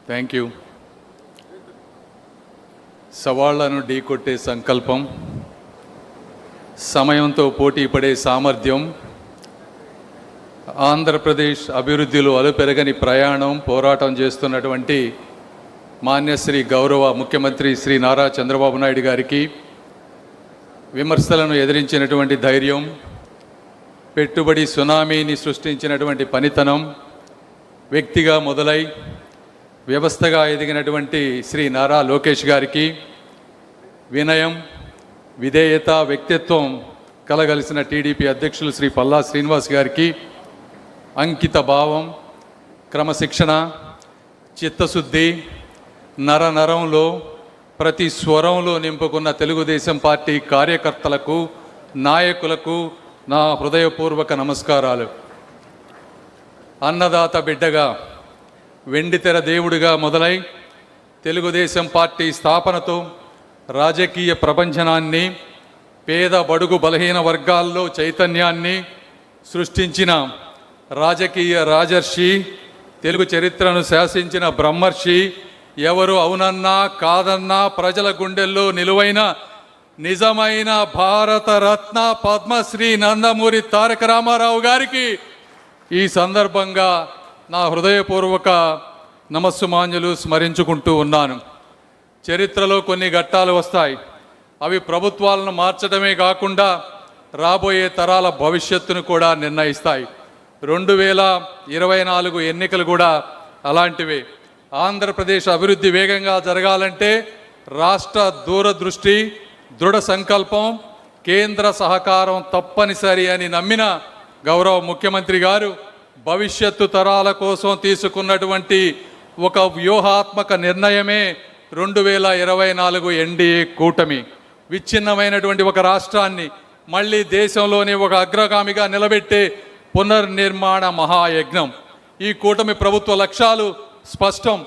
Thank you. సవాళ్లను ఢీకొట్టే సంకల్పం, సమయంతో పోటీ పడే సామర్థ్యం, ఆంధ్రప్రదేశ్ అభివృద్ధిలో అలుపెరగని ప్రయాణం పోరాటం చేస్తున్నటువంటి మాన్యశ్రీ గౌరవ ముఖ్యమంత్రి శ్రీ నారా చంద్రబాబు నాయుడు గారికి విమర్శలను ఎదిరించినటువంటి ధైర్యం, పెట్టుబడి సునామీని సృష్టించినటువంటి పనితనం, వ్యక్తిగా మొదలై వ్యవస్థగా ఎదిగినటువంటి శ్రీ నారా లోకేష్ గారికి వినయం, విధేయత, వ్యక్తిత్వం కలగలిసిన టీడీపీ అధ్యక్షులు శ్రీ పల్లా శ్రీనివాస్ గారికి అంకిత భావం, క్రమశిక్షణ, చిత్తశుద్ధి, నరంలో ప్రతి స్వరంలో నింపుకున్న తెలుగుదేశం పార్టీ కార్యకర్తలకు, నాయకులకు నా హృదయపూర్వక నమస్కారాలు. అన్నదాత బిడ్డగా, వెండితెర దేవుడిగా మొదలై తెలుగుదేశం పార్టీ స్థాపనతో రాజకీయ ప్రపంచనాన్ని, పేద బడుగు బలహీన వర్గాల్లో చైతన్యాన్ని సృష్టించిన రాజకీయ రాజర్షి, తెలుగు చరిత్రను శాసించిన బ్రహ్మర్షి, ఎవరు అవునన్నా కాదన్నా ప్రజల గుండెల్లో నిలువైన నిజమైన భారతరత్న పద్మశ్రీ నందమూరి తారక రామారావు గారికి ఈ సందర్భంగా నా హృదయపూర్వక నమస్సుమాంజలు స్మరించుకుంటూ ఉన్నాను. చరిత్రలో కొన్ని ఘట్టాలు వస్తాయి. అవి ప్రభుత్వాలను మార్చడమే కాకుండా రాబోయే తరాల భవిష్యత్తును కూడా నిర్ణయిస్తాయి. 2024 ఎన్నికలు కూడా అలాంటివే. ఆంధ్రప్రదేశ్ అభివృద్ధి వేగంగా జరగాలంటే రాష్ట్ర దూరదృష్టి, దృఢ సంకల్పం, కేంద్ర సహకారం తప్పనిసరి అని నమ్మిన గౌరవ ముఖ్యమంత్రి గారు భవిష్యత్తు తరాల కోసం తీసుకున్నటువంటి ఒక వ్యూహాత్మక నిర్ణయమే 2024 ఎన్డీఏ కూటమి. విచ్ఛిన్నమైనటువంటి ఒక రాష్ట్రాన్ని మళ్ళీ దేశంలోనే ఒక అగ్రగామిగా నిలబెట్టే పునర్నిర్మాణ మహాయజ్ఞం. ఈ కూటమి ప్రభుత్వ లక్ష్యాలు స్పష్టం.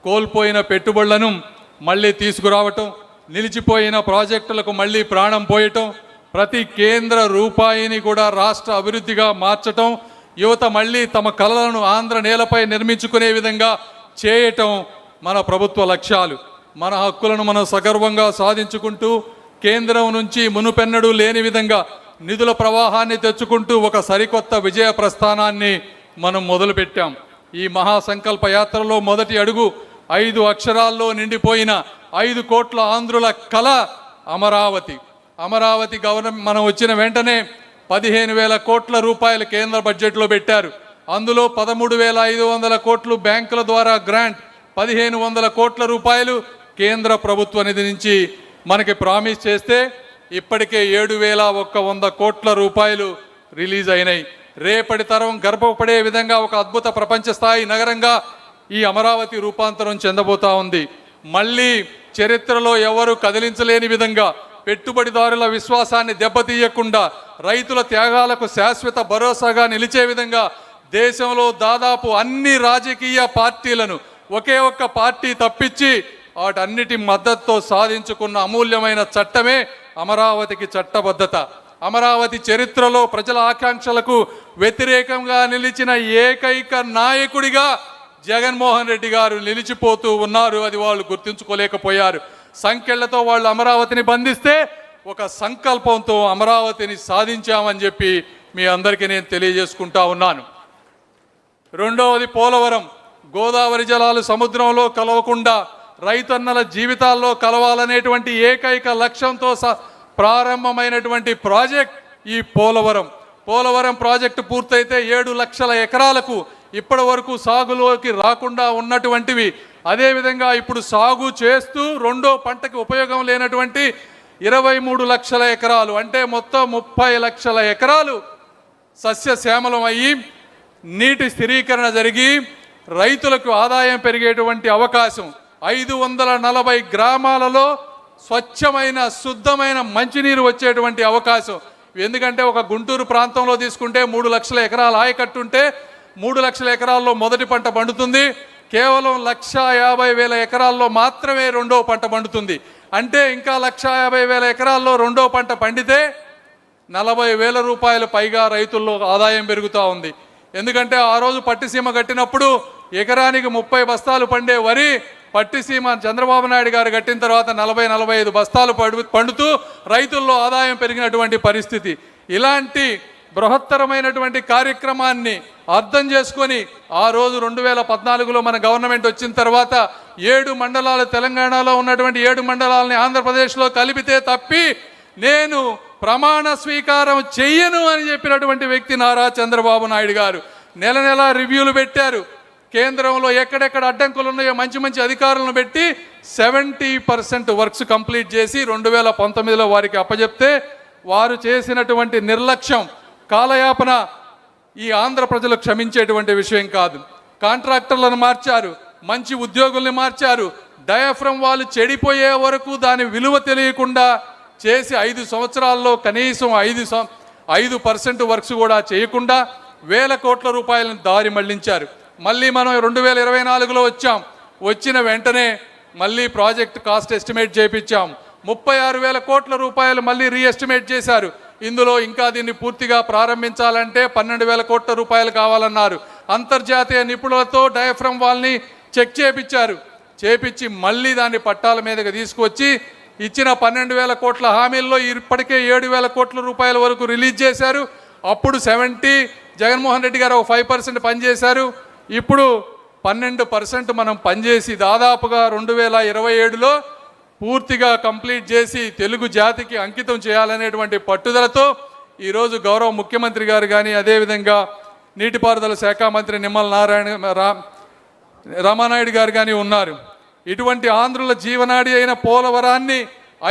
కోల్పోయిన పెట్టుబడులను మళ్ళీ తీసుకురావటం, నిలిచిపోయిన ప్రాజెక్టులకు మళ్ళీ ప్రాణం పోయటం, ప్రతి కేంద్ర రూపాయిని కూడా రాష్ట్ర అభివృద్ధిగా మార్చటం, యువత మళ్ళీ తమ కలలను ఆంధ్ర నేలపై నిర్మించుకునే విధంగా చేయటం మన ప్రభుత్వ లక్ష్యాలు. మన హక్కులను మనం సగర్వంగా సాధించుకుంటూ కేంద్రం నుంచి మునుపెన్నడూ లేని విధంగా నిధుల ప్రవాహాన్ని తెచ్చుకుంటూ ఒక సరికొత్త విజయ ప్రస్థానాన్ని మనం మొదలుపెట్టాం. ఈ మహాసంకల్ప యాత్రలో మొదటి అడుగు 5 అక్షరాల్లో నిండిపోయిన 5 కోట్ల ఆంధ్రుల కళ అమరావతి. అమరావతి గవర్నమెంట్ మనం వచ్చిన వెంటనే 15,000 కోట్ల రూపాయలు కేంద్ర బడ్జెట్లో పెట్టారు. అందులో 13,500 కోట్లు బ్యాంకుల ద్వారా గ్రాంట్, 1,500 కోట్ల రూపాయలు కేంద్ర ప్రభుత్వ నిధి నుంచి మనకి ప్రామిస్ చేస్తే ఇప్పటికే 7,100 కోట్ల రూపాయలు రిలీజ్ అయినాయి. రేపటి తరం గర్భపడే విధంగా ఒక అద్భుత ప్రపంచ స్థాయి నగరంగా ఈ అమరావతి రూపాంతరం చెందబోతా ఉంది. మళ్ళీ చరిత్రలో ఎవరు కదిలించలేని విధంగా, పెట్టుబడిదారుల విశ్వాసాన్ని దెబ్బతీయకుండా, రైతుల త్యాగాలకు శాశ్వత భరోసాగా నిలిచే విధంగా దేశంలో దాదాపు అన్ని రాజకీయ పార్టీలను ఒకే ఒక్క పార్టీ తప్పించి వాటన్నిటి మద్దతుతో సాధించుకున్న అమూల్యమైన చట్టమే అమరావతికి చట్టబద్ధత. అమరావతి చరిత్రలో ప్రజల ఆకాంక్షలకు వ్యతిరేకంగా నిలిచిన ఏకైక నాయకుడిగా జగన్మోహన్ రెడ్డి గారు నిలిచిపోతూ ఉన్నారు. అది వాళ్ళు గుర్తుంచుకోలేకపోయారు. సంఖ్యలతో వాళ్ళు అమరావతిని బంధిస్తే ఒక సంకల్పంతో అమరావతిని సాధించామని చెప్పి మీ అందరికీ నేను తెలియజేసుకుంటా ఉన్నాను. రెండవది పోలవరం. గోదావరి జలాలు సముద్రంలో కలవకుండా రైతన్నల జీవితాల్లో కలవాలనేటువంటి ఏకైక లక్ష్యంతో ప్రారంభమైనటువంటి ప్రాజెక్ట్ ఈ పోలవరం. పోలవరం ప్రాజెక్టు పూర్తయితే 7 లక్షల ఎకరాలకు ఇప్పటి వరకు సాగులోకి రాకుండా ఉన్నటువంటివి, అదేవిధంగా ఇప్పుడు సాగు చేస్తూ రెండో పంటకి ఉపయోగం లేనటువంటి 23 లక్షల ఎకరాలు, అంటే మొత్తం 30 లక్షల ఎకరాలు సస్యశ్యామలం అయ్యి నీటి స్థిరీకరణ జరిగి రైతులకు ఆదాయం పెరిగేటువంటి అవకాశం. 540 గ్రామాలలో స్వచ్ఛమైన శుద్ధమైన మంచినీరు వచ్చేటువంటి అవకాశం. ఎందుకంటే ఒక గుంటూరు ప్రాంతంలో తీసుకుంటే 3 లక్షల ఎకరాల ఆయకట్టు ఉంటే 3 లక్షల ఎకరాల్లో మొదటి పంట పండుతుంది. కేవలం 1,50,000 ఎకరాల్లో మాత్రమే రెండో పంట పండుతుంది. అంటే ఇంకా 1,50,000 ఎకరాల్లో రెండో పంట పండితే 40,000 రూపాయలు పైగా రైతుల్లో ఆదాయం పెరుగుతూ ఉంది. ఎందుకంటే ఆ రోజు పట్టిసీమ కట్టినప్పుడు ఎకరానికి 30 బస్తాలు పండే వరి పట్టిసీమ చంద్రబాబు నాయుడు గారు కట్టిన తర్వాత 40-45 బస్తాలు పండుతూ రైతుల్లో ఆదాయం పెరిగినటువంటి పరిస్థితి. ఇలాంటి బృహత్తరమైనటువంటి కార్యక్రమాన్ని అర్థం చేసుకొని ఆ రోజు 2014లో మన గవర్నమెంట్ వచ్చిన తర్వాత 7 మండలాలు, తెలంగాణలో ఉన్నటువంటి 7 మండలాలని ఆంధ్రప్రదేశ్లో కలిపితే తప్పి నేను ప్రమాణ స్వీకారం చెయ్యను అని చెప్పినటువంటి వ్యక్తి నారా చంద్రబాబు నాయుడు గారు. నెల నెల రివ్యూలు పెట్టారు. కేంద్రంలో ఎక్కడెక్కడ అడ్డంకులు ఉన్నాయో మంచి మంచి అధికారులను పెట్టి 70% వర్క్స్ కంప్లీట్ చేసి 2019లో వారికి అప్పచెప్తే వారు చేసినటువంటి నిర్లక్ష్యం, కాలయాపన ఈ ఆంధ్ర ప్రజలు క్షమించేటువంటి విషయం కాదు. కాంట్రాక్టర్లను మార్చారు, మంచి ఉద్యోగుల్ని మార్చారు. డయాఫ్రమ్ వాళ్ళు చెడిపోయే వరకు దాని విలువ తెలియకుండా చేసి 5 సంవత్సరాల్లో కనీసం 5% వర్క్స్ కూడా చేయకుండా వేల కోట్ల రూపాయలను దారి మళ్లించారు. మళ్ళీ మనం 2024లో వచ్చాం. వచ్చిన వెంటనే మళ్ళీ ప్రాజెక్ట్ కాస్ట్ ఎస్టిమేట్ చేయించాం. 36,000 కోట్ల రూపాయలు మళ్ళీ రీఎస్టిమేట్ చేశారు. ఇందులో ఇంకా దీన్ని పూర్తిగా ప్రారంభించాలంటే 12,000 కోట్ల రూపాయలు కావాలన్నారు. అంతర్జాతీయ నిపుణులతో డయాఫ్రమ్ వాల్ని చెక్ చేపించి మళ్ళీ దాన్ని పట్టాల మీదకి తీసుకొచ్చి ఇచ్చిన 12,000 కోట్ల హామీల్లో ఇప్పటికే 7,000 కోట్ల రూపాయల వరకు రిలీజ్ చేశారు. అప్పుడు 70 జగన్మోహన్ రెడ్డి గారు 5% పనిచేశారు. ఇప్పుడు 12% మనం పనిచేసి దాదాపుగా 2027లో పూర్తిగా కంప్లీట్ చేసి తెలుగు జాతికి అంకితం చేయాలనేటువంటి పట్టుదలతో ఈరోజు గౌరవ ముఖ్యమంత్రి గారు కానీ, అదేవిధంగా నీటిపారుదల శాఖ మంత్రి నిమ్మల రామానాయుడు గారు కానీ ఉన్నారు. ఇటువంటి ఆంధ్రుల జీవనాడి అయిన పోలవరాన్ని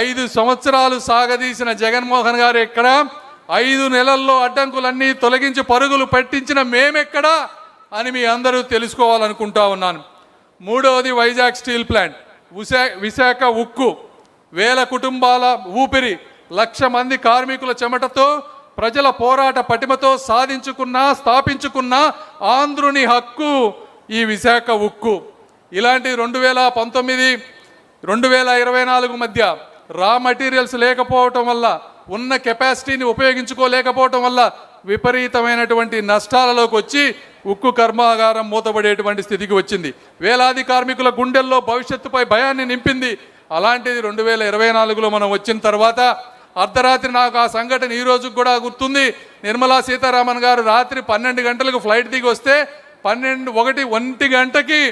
5 సంవత్సరాలు సాగదీసిన జగన్మోహన్ గారు ఎక్కడ, 5 నెలల్లో అడ్డంకులన్నీ తొలగించి పరుగులు పెట్టించిన మేమెక్కడా అని మీ అందరూ తెలుసుకోవాలనుకుంటా ఉన్నాను. మూడవది వైజాగ్ స్టీల్ ప్లాంట్, విశాఖ ఉక్కు, వేల కుటుంబాల ఊపిరి, 1,00,000 మంది కార్మికుల చెమటతో ప్రజల పోరాట పటిమతో స్థాపించుకున్న ఆంధ్రుని హక్కు ఈ విశాఖ ఉక్కు. ఇలాంటి 2019, 2024 మధ్య రా మెటీరియల్స్ లేకపోవటం వల్ల, ఉన్న కెపాసిటీని ఉపయోగించుకోలేకపోవటం వల్ల విపరీతమైనటువంటి నష్టాలలోకి వచ్చి ఉక్కు కర్మాగారం మూతపడేటువంటి స్థితికి వచ్చింది. వేలాది కార్మికుల గుండెల్లో భవిష్యత్తుపై భయాన్ని నింపింది. అలాంటిది 2024లో మనం వచ్చిన తర్వాత అర్ధరాత్రి, నాకు ఆ సంఘటన ఈ రోజుకు కూడా గుర్తుంది, నిర్మలా సీతారామన్ గారు రాత్రి 12 గంటలకు ఫ్లైట్ దిగి వస్తే 1 గంటకి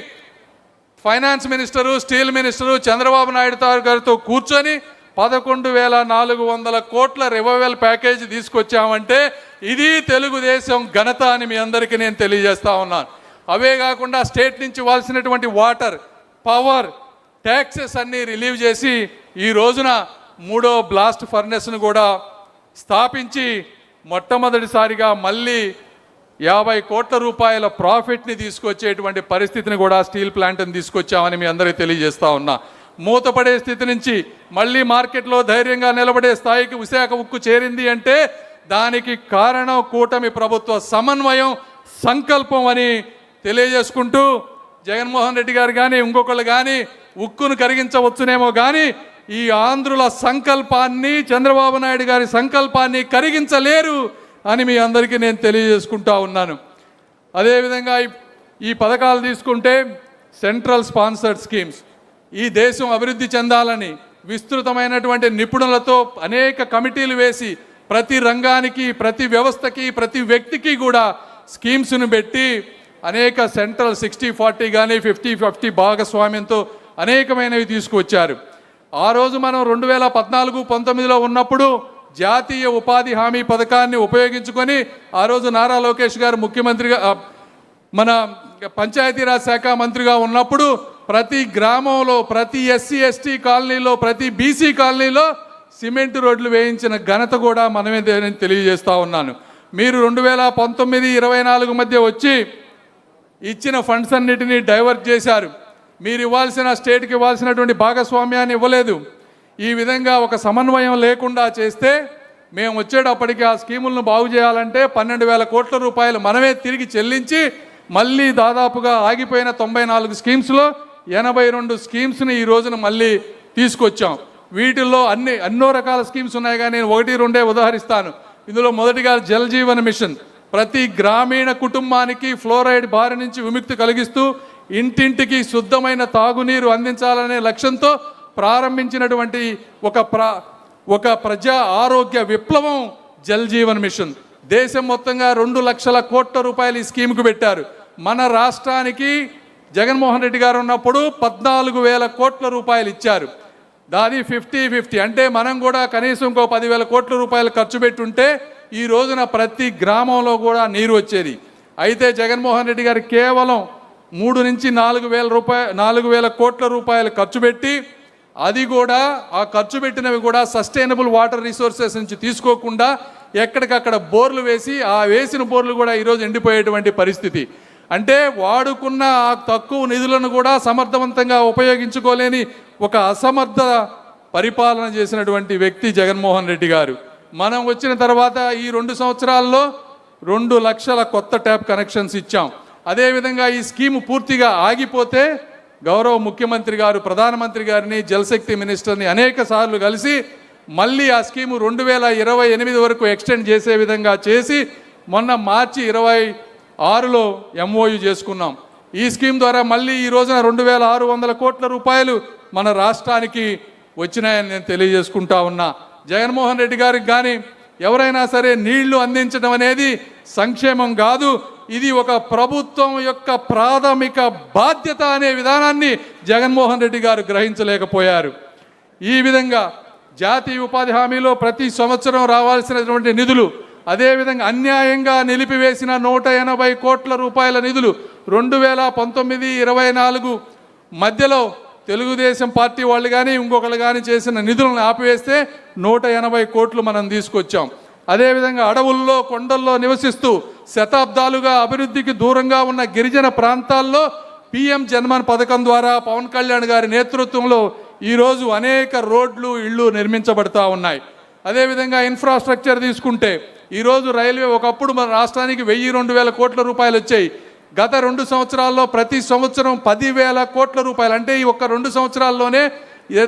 finance minister, steel minister Chandrababu Naidu గారితో కూర్చొని 11,400 కోట్ల రివైవల్ ప్యాకేజ్ తీసుకొచ్చామంటే ఇది తెలుగుదేశం ఘనత అని మీ అందరికీ నేను తెలియజేస్తా ఉన్నాను. అవే కాకుండా స్టేట్ నుంచి ఇవ్వాల్సినటువంటి వాటర్, పవర్, ట్యాక్సెస్ అన్నీ రిలీవ్ చేసి ఈ రోజున 3వ బ్లాస్ట్ ఫర్నెస్ను కూడా స్థాపించి మొట్టమొదటిసారిగా మళ్ళీ 50 కోట్ల రూపాయల ప్రాఫిట్ని తీసుకొచ్చేటువంటి పరిస్థితిని కూడా స్టీల్ ప్లాంట్ని తీసుకొచ్చామని మీ అందరికీ తెలియజేస్తా ఉన్నా. మూతపడే స్థితి నుంచి మళ్ళీ మార్కెట్లో ధైర్యంగా నిలబడే స్థాయికి విశాఖ ఉక్కు చేరింది అంటే దానికి కారణం కూటమి ప్రభుత్వ సమన్వయం, సంకల్పం అని తెలియజేసుకుంటూ, జగన్మోహన్ రెడ్డి గారు కానీ ఇంకొకళ్ళు కానీ ఉక్కును కరిగించవచ్చునేమో కానీ ఈ ఆంధ్రుల సంకల్పాన్ని, చంద్రబాబు నాయుడు గారి సంకల్పాన్ని కరిగించలేరు అని మీ అందరికీ నేను తెలియజేసుకుంటా ఉన్నాను. అదేవిధంగా ఈ పథకాలు తీసుకుంటే సెంట్రల్ స్పాన్సర్డ్ స్కీమ్స్, ఈ దేశం అభివృద్ధి చెందాలని విస్తృతమైనటువంటి నిపుణులతో అనేక కమిటీలు వేసి ప్రతి రంగానికి, ప్రతి వ్యవస్థకి, ప్రతి వ్యక్తికి కూడా స్కీమ్స్ను పెట్టి అనేక సెంట్రల్ 60-40 కానీ 50-50 భాగస్వామ్యంతో అనేకమైనవి తీసుకువచ్చారు. ఆ రోజు మనం 2014-19లో ఉన్నప్పుడు జాతీయ ఉపాధి హామీ పథకాన్ని ఉపయోగించుకొని ఆ రోజు నారా లోకేష్ గారు ముఖ్యమంత్రిగా, మన పంచాయతీరాజ్ శాఖ మంత్రిగా ఉన్నప్పుడు ప్రతి గ్రామంలో, ప్రతి SC/ST కాలనీలో, ప్రతి BC కాలనీలో సిమెంట్ రోడ్లు వేయించిన ఘనత కూడా మనమే తెలియజేస్తూ ఉన్నాను. మీరు 2019-24 మధ్య వచ్చి ఇచ్చిన ఫండ్స్ అన్నిటినీ డైవర్ట్ చేశారు. మీరు ఇవ్వాల్సిన, స్టేట్కి ఇవ్వాల్సినటువంటి భాగస్వామ్యాన్ని ఇవ్వలేదు. ఈ విధంగా ఒక సమన్వయం లేకుండా చేస్తే మేము వచ్చేటప్పటికి ఆ స్కీములను బాగు చేయాలంటే 12,000 కోట్ల రూపాయలు మనమే తిరిగి చెల్లించి మళ్ళీ దాదాపుగా ఆగిపోయిన 94 స్కీమ్స్లో 82 స్కీమ్స్ని ఈ రోజున మళ్ళీ తీసుకొచ్చాం. వీటిల్లో ఎన్నో రకాల స్కీమ్స్ ఉన్నాయి కానీ నేను 1-2 ఉదాహరిస్తాను. ఇందులో మొదటిగా జల్ జీవన్ మిషన్, ప్రతి గ్రామీణ కుటుంబానికి ఫ్లోరైడ్ బారి నుంచి విముక్తి కలిగిస్తూ ఇంటింటికి శుద్ధమైన తాగునీరు అందించాలనే లక్ష్యంతో ప్రారంభించినటువంటి ఒక ప్రజా ఆరోగ్య విప్లవం జల్ జీవన్ మిషన్. దేశం మొత్తంగా 2 లక్షల కోట్ల రూపాయలు ఈ స్కీమ్కు పెట్టారు. మన రాష్ట్రానికి జగన్మోహన్ రెడ్డి గారు ఉన్నప్పుడు 14,000 కోట్ల రూపాయలు ఇచ్చారు. దాని 50-50 అంటే మనం కూడా కనీసం ఇంకో 10,000 కోట్ల రూపాయలు ఖర్చు పెట్టుంటే ఈ రోజున ప్రతి గ్రామంలో కూడా నీరు వచ్చేది. అయితే జగన్మోహన్ రెడ్డి గారు కేవలం 3 నుంచి 4,000 కోట్ల రూపాయలు ఖర్చు పెట్టి, అది కూడా ఆ ఖర్చు పెట్టినవి కూడా సస్టైనబుల్ వాటర్ రిసోర్సెస్ నుంచి తీసుకోకుండా ఎక్కడికక్కడ బోర్లు వేసి, ఆ వేసిన బోర్లు కూడా ఈరోజు ఎండిపోయేటువంటి పరిస్థితి. అంటే వాడుకున్న ఆ తక్కువ నిధులను కూడా సమర్థవంతంగా ఉపయోగించుకోలేని ఒక అసమర్థ పరిపాలన చేసినటువంటి వ్యక్తి జగన్మోహన్ రెడ్డి గారు. మనం వచ్చిన తర్వాత ఈ 2 సంవత్సరాల్లో 2 లక్షల కొత్త ట్యాప్ కనెక్షన్స్ ఇచ్చాం. అదేవిధంగా ఈ స్కీమ్ పూర్తిగా ఆగిపోతే గౌరవ ముఖ్యమంత్రి గారు ప్రధానమంత్రి గారిని జలశక్తి మినిస్టర్ని అనేక సార్లు కలిసి మళ్ళీ ఆ స్కీము 2028 వరకు ఎక్స్టెండ్ చేసే విధంగా చేసి మొన్న మార్చి 26లో MOU చేసుకున్నాం. ఈ స్కీమ్ ద్వారా మళ్ళీ ఈ రోజున 2,600 కోట్ల రూపాయలు మన రాష్ట్రానికి వచ్చినాయని నేను తెలియజేసుకుంటా ఉన్నా. జగన్మోహన్ రెడ్డి గారికి కానీ ఎవరైనా సరే నీళ్లు అందించడం అనేది సంక్షేమం కాదు, ఇది ఒక ప్రభుత్వం యొక్క ప్రాథమిక బాధ్యత అనే విధానాన్ని జగన్మోహన్ రెడ్డి గారు గ్రహించలేకపోయారు. ఈ విధంగా జాతీయ ఉపాధి హామీలో ప్రతి సంవత్సరం రావాల్సినటువంటి నిధులు, అదేవిధంగా అన్యాయంగా నిలిపివేసిన 180 కోట్ల రూపాయల నిధులు 2019-24 మధ్యలో తెలుగుదేశం పార్టీ వాళ్ళు కానీ ఇంకొకళ్ళు కానీ చేసిన నిధులను ఆపివేస్తే 180 కోట్లు మనం తీసుకొచ్చాం. అదేవిధంగా అడవుల్లో కొండల్లో నివసిస్తూ శతాబ్దాలుగా అభివృద్ధికి దూరంగా ఉన్న గిరిజన ప్రాంతాల్లో PM జన్మన్ పథకం ద్వారా పవన్ కళ్యాణ్ గారి నేతృత్వంలో ఈరోజు అనేక రోడ్లు ఇళ్ళు నిర్మించబడతా ఉన్నాయి. అదేవిధంగా ఇన్ఫ్రాస్ట్రక్చర్ తీసుకుంటే ఈరోజు రైల్వే ఒకప్పుడు మన రాష్ట్రానికి 1,000-2,000 కోట్ల రూపాయలు వచ్చాయి. గత 2 సంవత్సరాల్లో ప్రతి సంవత్సరం 10,000 కోట్ల రూపాయలు, అంటే ఈ ఒక్క 2 సంవత్సరాల్లోనే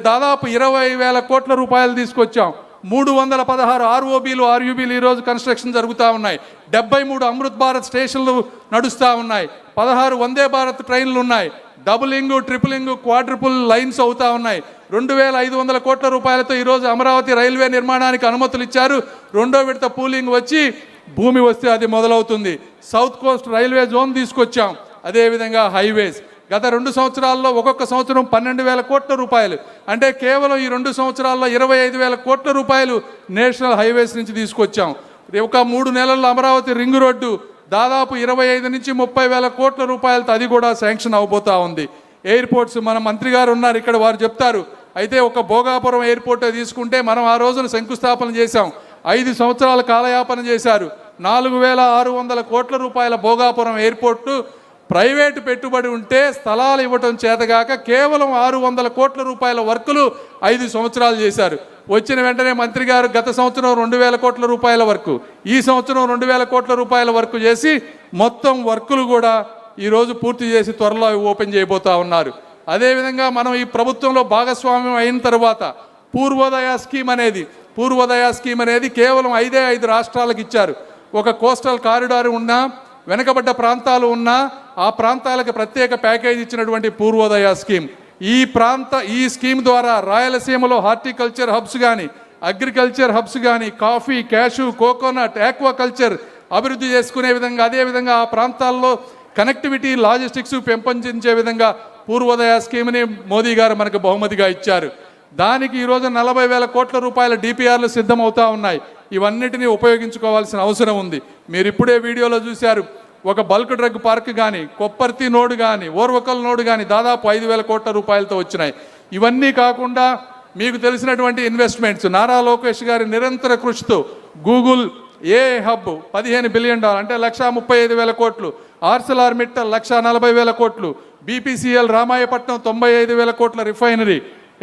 దాదాపు 20,000 కోట్ల రూపాయలు తీసుకొచ్చాం. 316 ROBలు RUBలు ఈరోజు కన్స్ట్రక్షన్ జరుగుతూ ఉన్నాయి. 73 అమృత్ భారత్ స్టేషన్లు నడుస్తూ ఉన్నాయి. 16 వందే భారత్ ట్రైన్లు ఉన్నాయి. డబులింగ్, ట్రిపులింగ్, క్వాడ్రిపుల్ లైన్స్ అవుతా ఉన్నాయి. 2,500 కోట్ల రూపాయలతో ఈరోజు అమరావతి రైల్వే నిర్మాణానికి అనుమతులు ఇచ్చారు. 2వ విడత పూలింగ్ వచ్చి భూమి వస్తే అది మొదలవుతుంది. సౌత్ కోస్ట్ రైల్వే జోన్ తీసుకొచ్చాం. అదేవిధంగా హైవేస్ గత 2 సంవత్సరాల్లో ఒక్కొక్క సంవత్సరం 12,000 కోట్ల రూపాయలు, అంటే కేవలం ఈ 2 సంవత్సరాల్లో 25,000 కోట్ల రూపాయలు నేషనల్ హైవేస్ నుంచి తీసుకొచ్చాం. ఒక 3 నెలల్లో అమరావతి రింగ్ రోడ్డు దాదాపు 25 నుంచి 30,000 కోట్ల రూపాయలతో అది కూడా శాంక్షన్ అవబోతా ఉంది. ఎయిర్పోర్ట్స్ మన మంత్రి గారు ఉన్నారు ఇక్కడ, వారు చెప్తారు. అయితే ఒక భోగాపురం ఎయిర్పోర్ట్ తీసుకుంటే మనం ఆ రోజున శంకుస్థాపన చేశాం. 5 సంవత్సరాల కాలయాపన చేశారు. 4,600 కోట్ల రూపాయల భోగాపురం ఎయిర్పోర్టు ప్రైవేటు పెట్టుబడి ఉంటే స్థలాలు ఇవ్వటం చేతగాక కేవలం 600 కోట్ల రూపాయల వర్కులు 5 సంవత్సరాలు చేశారు. వచ్చిన వెంటనే మంత్రి గారు గత సంవత్సరం 2,000 కోట్ల రూపాయల వర్కు, ఈ సంవత్సరం 2,000 కోట్ల రూపాయల వర్కు చేసి మొత్తం వర్కులు కూడా ఈరోజు పూర్తి చేసి త్వరలో ఓపెన్ చేయబోతా ఉన్నారు. అదేవిధంగా మనం ఈ ప్రభుత్వంలో భాగస్వామ్యం అయిన తర్వాత పూర్వోదయ స్కీమ్ అనేది కేవలం 5 రాష్ట్రాలకు ఇచ్చారు. ఒక కోస్టల్ కారిడార్ ఉన్నా, వెనకబడ్డ ప్రాంతాలు ఉన్నా ఆ ప్రాంతాలకు ప్రత్యేక ప్యాకేజ్ ఇచ్చినటువంటి పూర్వోదయ స్కీమ్. ఈ స్కీమ్ ద్వారా రాయలసీమలో హార్టికల్చర్ హబ్స్ కానీ, అగ్రికల్చర్ హబ్స్ కానీ, కాఫీ, క్యాషు, కోకోనట్, ఆక్వాకల్చర్ అభివృద్ధి చేసుకునే విధంగా, అదేవిధంగా ఆ ప్రాంతాల్లో కనెక్టివిటీ, లాజిస్టిక్స్ పెంపొందించే విధంగా పూర్వోదయ స్కీమ్ని మోదీ గారు మనకు బహుమతిగా ఇచ్చారు. దానికి ఈరోజు 40,000 కోట్ల రూపాయల DPRలు సిద్ధమవుతా ఉన్నాయి. ఇవన్నిటినీ ఉపయోగించుకోవాల్సిన అవసరం ఉంది. మీరు ఇప్పుడే వీడియోలో చూశారు, ఒక బల్క్ డ్రగ్ పార్క్ కానీ, కొప్పర్తి నోడు కానీ, ఓర్వకల్ నోడు కానీ దాదాపు 5,000 కోట్ల రూపాయలతో వచ్చినాయి. ఇవన్నీ కాకుండా మీకు తెలిసినటువంటి ఇన్వెస్ట్మెంట్స్, నారా లోకేష్ గారి నిరంతర కృషితో గూగుల్ AI హబ్ $15 బిలియన్ అంటే 1,35,000 కోట్లు, ఆర్సెలార్ మిట్టల్ 1,40,000 కోట్లు, BPCL రామాయపట్నం 95,000 కోట్ల రిఫైనరీ,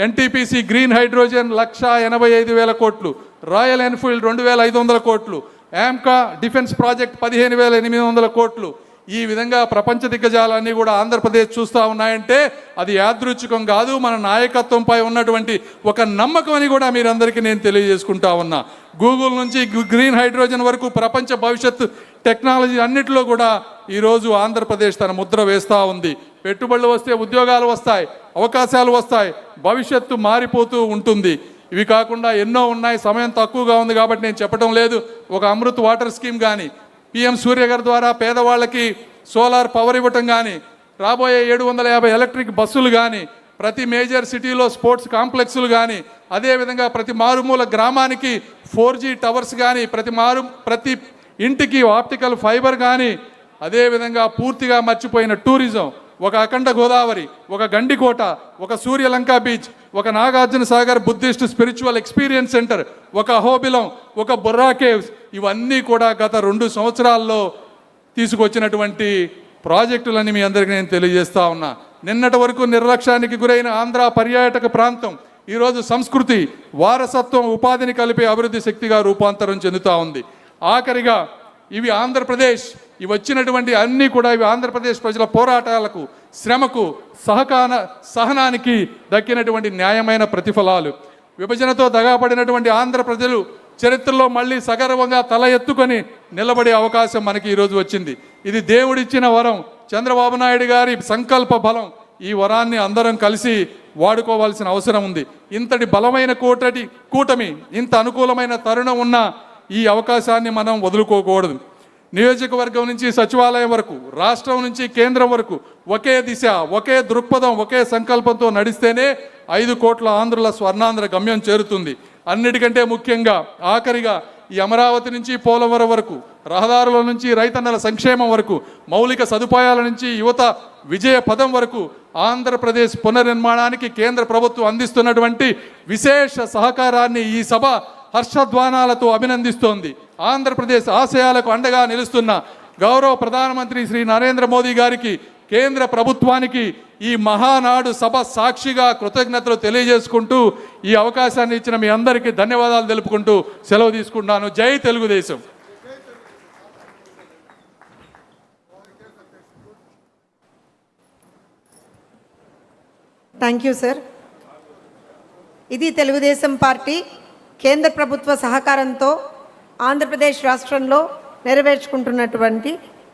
NTPC గ్రీన్ హైడ్రోజన్ 1,85,000 కోట్లు, రాయల్ ఎన్ఫీల్డ్ 2,500 కోట్లు, AMCA డిఫెన్స్ ప్రాజెక్ట్ 15,800 కోట్లు. ఈ విధంగా ప్రపంచ దిగ్గజాలన్నీ కూడా ఆంధ్రప్రదేశ్ చూస్తూ ఉన్నాయంటే అది యాదృచ్ఛికం కాదు, మన నాయకత్వంపై ఉన్నటువంటి ఒక నమ్మకం అని కూడా మీరందరికీ నేను తెలియజేసుకుంటా ఉన్నా. గూగుల్ నుంచి గ్రీన్ హైడ్రోజన్ వరకు ప్రపంచ భవిష్యత్తు టెక్నాలజీ అన్నిటిలో కూడా ఈరోజు ఆంధ్రప్రదేశ్ తన ముద్ర వేస్తూ ఉంది. పెట్టుబడులు వస్తే ఉద్యోగాలు వస్తాయి, అవకాశాలు వస్తాయి, భవిష్యత్తు మారిపోతూ ఉంటుంది. ఇవి కాకుండా ఎన్నో ఉన్నాయి. సమయం తక్కువగా ఉంది కాబట్టి నేను చెప్పడం లేదు. ఒక అమృత్ వాటర్ స్కీమ్ కానీ, పిఎం సూర్య గారి ద్వారా పేదవాళ్ళకి సోలార్ పవర్ ఇవ్వటం కానీ, రాబోయే 750 ఎలక్ట్రిక్ బస్సులు కానీ, ప్రతి మేజర్ సిటీలో స్పోర్ట్స్ కాంప్లెక్స్లు కానీ, అదేవిధంగా ప్రతి మారుమూల గ్రామానికి 4G టవర్స్ కానీ, ప్రతి ఇంటికి ఆప్టికల్ ఫైబర్ కానీ, అదేవిధంగా పూర్తిగా మర్చిపోయిన టూరిజం, ఒక అఖండ గోదావరి, ఒక గండికోట, ఒక సూర్యలంక బీచ్, ఒక Nagarjuna Sagar Buddhist spiritual experience centre, ఒక అహోబిలం, ఒక బొర్రా కేవ్స్, ఇవన్నీ కూడా గత 2 సంవత్సరాల్లో తీసుకొచ్చినటువంటి ప్రాజెక్టులని మీ అందరికీ నేను తెలియజేస్తా ఉన్నా. నిన్నటి వరకు నిర్లక్ష్యానికి గురైన ఆంధ్ర పర్యాటక ప్రాంతం ఈరోజు సంస్కృతి, వారసత్వం, ఉపాధిని కలిపే అభివృద్ధి శక్తిగా రూపాంతరం చెందుతూ ఉంది. ఆఖరిగా ఇవి ఆంధ్రప్రదేశ్, ఇవి వచ్చినటువంటి అన్నీ కూడా ఇవి ఆంధ్రప్రదేశ్ ప్రజల పోరాటాలకు, శ్రమకు, సహనానికి దక్కినటువంటి న్యాయమైన ప్రతిఫలాలు. విభజనతో దగాపడినటువంటి ఆంధ్ర ప్రజలు చరిత్రలో మళ్ళీ సగర్వంగా తల ఎత్తుకొని నిలబడే అవకాశం మనకి ఈరోజు వచ్చింది. ఇది దేవుడిచ్చిన వరం, చంద్రబాబు నాయుడు గారి సంకల్ప బలం. ఈ వరాన్ని అందరం కలిసి వాడుకోవాల్సిన అవసరం ఉంది. ఇంతటి బలమైన కూటమి, ఇంత అనుకూలమైన తరుణం ఉన్న ఈ అవకాశాన్ని మనం వదులుకోకూడదు. నియోజకవర్గం నుంచి సచివాలయం వరకు, రాష్ట్రం నుంచి కేంద్రం వరకు ఒకే దిశ, ఒకే దృక్పథం, ఒకే సంకల్పంతో నడిస్తేనే 5 కోట్ల ఆంధ్రుల స్వర్ణాంధ్ర గమ్యం చేరుతుంది. అన్నిటికంటే ముఖ్యంగా ఆఖరిగా ఈ అమరావతి నుంచి పోలవరం వరకు, రహదారుల నుంచి రైతన్నల సంక్షేమం వరకు, మౌలిక సదుపాయాల నుంచి యువత విజయ పదం వరకు ఆంధ్రప్రదేశ్ పునర్నిర్మాణానికి కేంద్ర ప్రభుత్వం అందిస్తున్నటువంటి విశేష సహకారాన్ని ఈ సభ హర్షధ్వానాలతో అభినందిస్తోంది. ఆంధ్రప్రదేశ్ ఆశయాలకు అండగా నిలుస్తున్న గౌరవ ప్రధానమంత్రి శ్రీ నరేంద్ర మోదీ గారికి, కేంద్ర ప్రభుత్వానికి ఈ మహానాడు సభ సాక్షిగా కృతజ్ఞతలు తెలియజేసుకుంటూ ఈ అవకాశాన్ని ఇచ్చిన మీ అందరికీ ధన్యవాదాలు తెలుపుకుంటూ సెలవు తీసుకుంటున్నాను. జై తెలుగుదేశం. Thank you sir. ఇది తెలుగుదేశం పార్టీ కేంద్ర ప్రభుత్వ సహకారంతో ఆంధ్రప్రదేశ్ రాష్ట్రంలో నెరవేర్చుకుంటున్నటువంటి